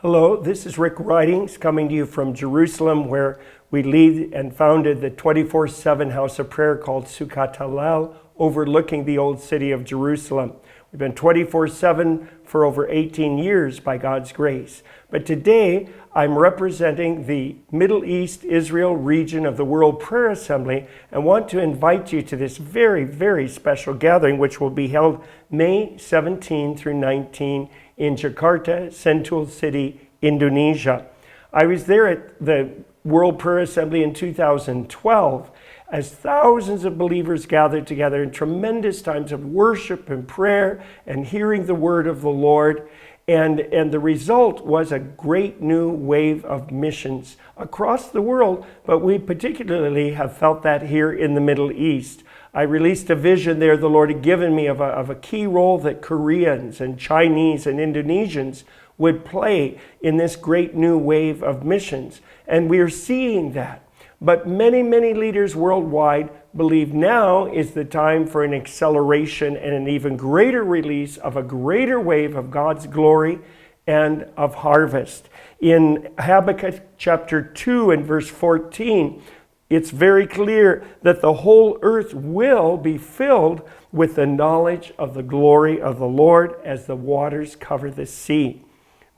Hello, this is Rick Ridings coming to you from Jerusalem, where we lead and founded the 24/7 house of prayer called Sukkot Hallel, overlooking the old city of Jerusalem. We've been 24/7 for over 18 years by God's grace. But today I'm representing the Middle East Israel region of the World Prayer Assembly and want to invite you to this very, very special gathering, which will be held May 17 through 19 in Jakarta, Sentul City, Indonesia. I was there at the World Prayer Assembly in 2012 as thousands of believers gathered together in tremendous times of worship and prayer and hearing the word of the Lord. And the result was a great new wave of missions across the world, but we particularly have felt that here in the Middle East. I released a vision there the Lord had given me of a key role that Koreans and Chinese and Indonesians would play in this great new wave of missions. And we are seeing that. But many, many leaders worldwide believe now is the time for an acceleration and an even greater release of a greater wave of God's glory and of harvest. In Habakkuk chapter 2 and verse 14, it's very clear that the whole earth will be filled with the knowledge of the glory of the Lord as the waters cover the sea.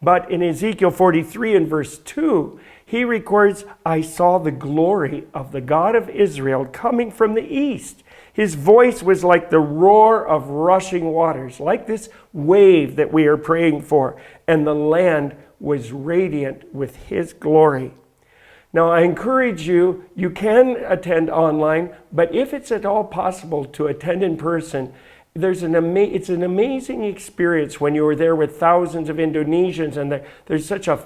But in Ezekiel 43 and verse 2, he records, I saw the glory of the God of Israel coming from the east. His voice was like the roar of rushing waters, like this wave that we are praying for, and the land was radiant with his glory. Now, I encourage you, you can attend online, but if it's at all possible to attend in person, it's an amazing experience when you are there with thousands of Indonesians, and there's such a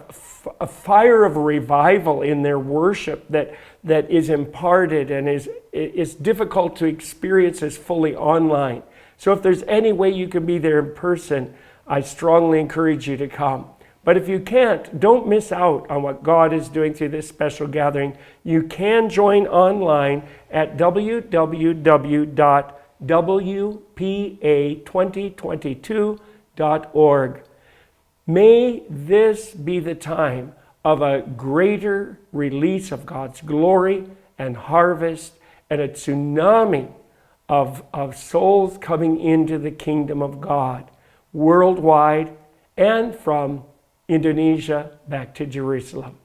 fire of revival in their worship that is imparted and is difficult to experience as fully online. So if there's any way you can be there in person, I strongly encourage you to come. But if you can't, don't miss out on what God is doing through this special gathering. You can join online at www.WPA2022.org. May this be the time of a greater release of God's glory and harvest and a tsunami of souls coming into the kingdom of God worldwide and from Indonesia back to Jerusalem.